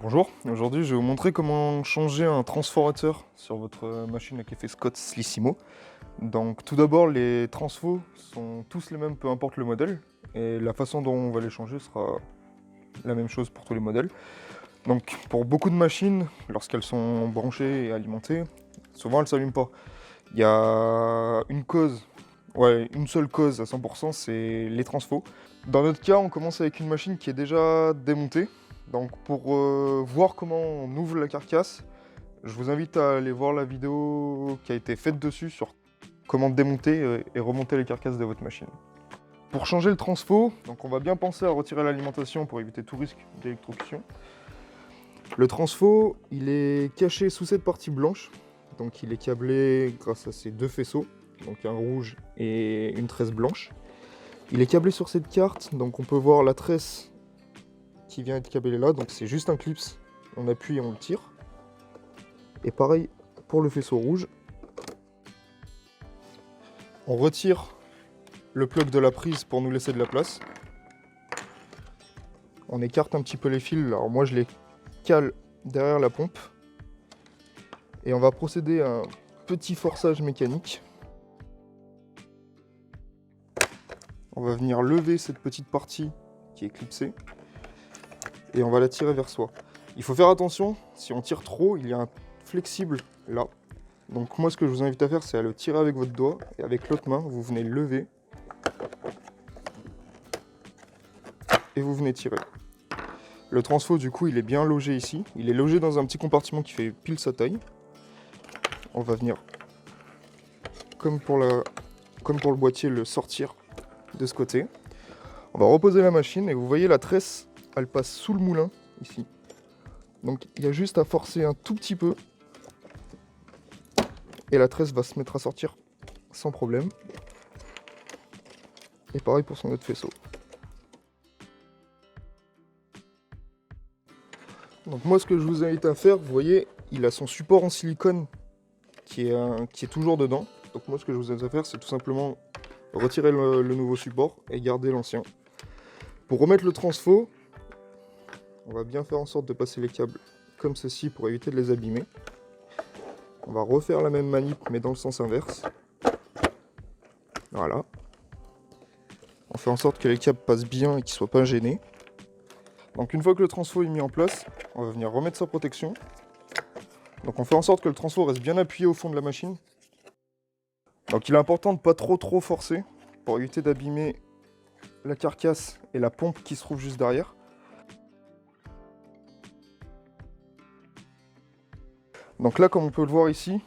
Bonjour, aujourd'hui je vais vous montrer comment changer un transformateur sur votre machine à café Scott Slissimo. Donc tout d'abord les transfos sont tous les mêmes peu importe le modèle et la façon dont on va les changer sera la même chose pour tous les modèles. Donc pour beaucoup de machines, lorsqu'elles sont branchées et alimentées, souvent elles ne s'allument pas. Il y a une cause, une seule cause à 100%, c'est les transfos. Dans notre cas on commence avec une machine qui est déjà démontée. Donc pour voir comment on ouvre la carcasse, je vous invite à aller voir la vidéo qui a été faite dessus sur comment démonter et remonter les carcasses de votre machine. Pour changer le transfo, donc on va bien penser à retirer l'alimentation pour éviter tout risque d'électrocution. Le transfo, il est caché sous cette partie blanche, donc il est câblé grâce à ces deux faisceaux, donc un rouge et une tresse blanche. Il est câblé sur cette carte, donc on peut voir la tresse qui vient être câblé là, donc c'est juste un clips, on appuie et on le tire. Et pareil pour le faisceau rouge. On retire le plug de la prise pour nous laisser de la place. On écarte un petit peu les fils, alors moi je les cale derrière la pompe. Et on va procéder à un petit forçage mécanique. On va venir lever cette petite partie qui est clipsée. Et on va la tirer vers soi. Il faut faire attention, si on tire trop, il y a un flexible là. Donc moi ce que je vous invite à faire, c'est à le tirer avec votre doigt, et avec l'autre main, vous venez lever. Et vous venez tirer. Le transfo du coup, il est bien logé ici. Il est logé dans un petit compartiment qui fait pile sa taille. On va venir, comme pour le boîtier, le sortir de ce côté. On va reposer la machine, et vous voyez la tresse, elle passe sous le moulin, ici. Donc il y a juste à forcer un tout petit peu. Et la tresse va se mettre à sortir sans problème. Et pareil pour son autre faisceau. Donc moi ce que je vous invite à faire, vous voyez, il a son support en silicone qui est toujours dedans. Donc moi ce que je vous invite à faire, c'est tout simplement retirer le nouveau support et garder l'ancien. Pour remettre le transfo, on va bien faire en sorte de passer les câbles comme ceci pour éviter de les abîmer. On va refaire la même manip mais dans le sens inverse. Voilà. On fait en sorte que les câbles passent bien et qu'ils ne soient pas gênés. Donc une fois que le transfo est mis en place, on va venir remettre sa protection. Donc on fait en sorte que le transfo reste bien appuyé au fond de la machine. Donc il est important de ne pas trop forcer pour éviter d'abîmer la carcasse et la pompe qui se trouve juste derrière. Donc là, comme on peut le voir ici,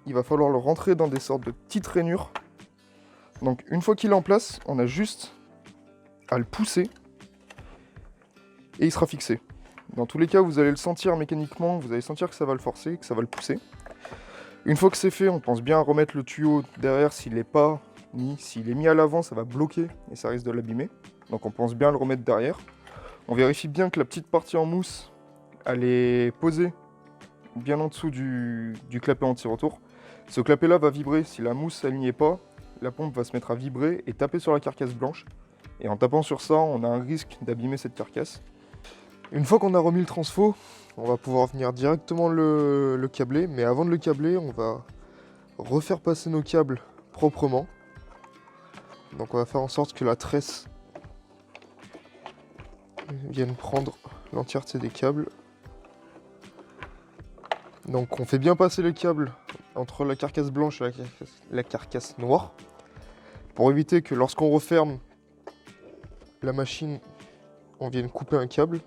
il va falloir le rentrer dans des sortes de petites rainures. Donc une fois qu'il est en place, on a juste à le pousser et il sera fixé. Dans tous les cas, vous allez le sentir mécaniquement, vous allez sentir que ça va le forcer, que ça va le pousser. Une fois que c'est fait, on pense bien à remettre le tuyau derrière s'il n'est pas mis. S'il est mis à l'avant, ça va bloquer et ça risque de l'abîmer. Donc on pense bien à le remettre derrière. On vérifie bien que la petite partie en mousse, elle est posée bien en dessous du clapet anti-retour. Ce clapet-là va vibrer. Si la mousse s'aligne pas, la pompe va se mettre à vibrer et taper sur la carcasse blanche. Et en tapant sur ça, on a un risque d'abîmer cette carcasse. Une fois qu'on a remis le transfo, on va pouvoir venir directement le câbler. Mais avant de le câbler, on va refaire passer nos câbles proprement. Donc on va faire en sorte que la tresse vienne prendre l'entièreté des câbles. Donc on fait bien passer le câble entre la carcasse blanche et la carcasse noire pour éviter que lorsqu'on referme la machine, on vienne couper un câble.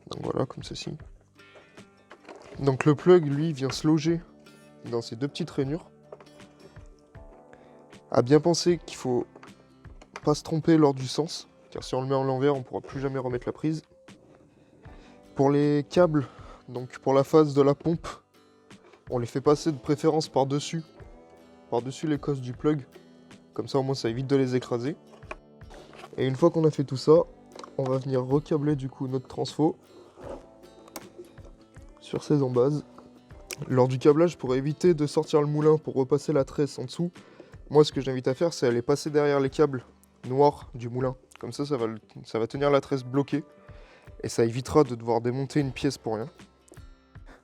Donc voilà, comme ceci. Donc le plug, lui, vient se loger dans ces deux petites rainures. À bien penser qu'il faut pas se tromper lors du sens, car si on le met en l'envers, on ne pourra plus jamais remettre la prise. Pour les câbles, donc pour la phase de la pompe, on les fait passer de préférence par-dessus les cosses du plug. Comme ça au moins ça évite de les écraser. Et une fois qu'on a fait tout ça, on va venir recâbler du coup notre transfo sur ces embases. Lors du câblage, pour éviter de sortir le moulin pour repasser la tresse en dessous, moi ce que j'invite à faire, c'est aller passer derrière les câbles noirs du moulin. Comme ça va tenir la tresse bloquée et ça évitera de devoir démonter une pièce pour rien.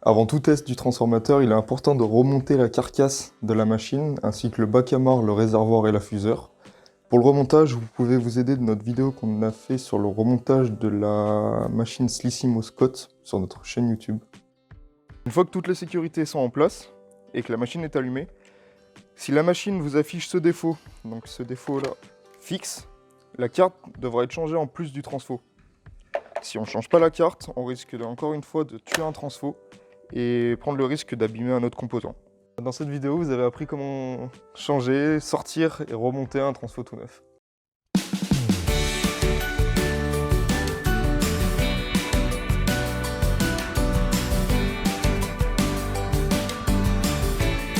Avant tout test du transformateur, il est important de remonter la carcasse de la machine, ainsi que le bac à mare, le réservoir et la fuseur. Pour le remontage, vous pouvez vous aider de notre vidéo qu'on a fait sur le remontage de la machine Slissimo Scott sur notre chaîne YouTube. Une fois que toutes les sécurités sont en place et que la machine est allumée, si la machine vous affiche ce défaut, donc ce défaut-là, fixe, la carte devra être changée en plus du transfo. Si on ne change pas la carte, on risque encore une fois de tuer un transfo et prendre le risque d'abîmer un autre composant. Dans cette vidéo, vous avez appris comment changer, sortir et remonter un transfo tout neuf.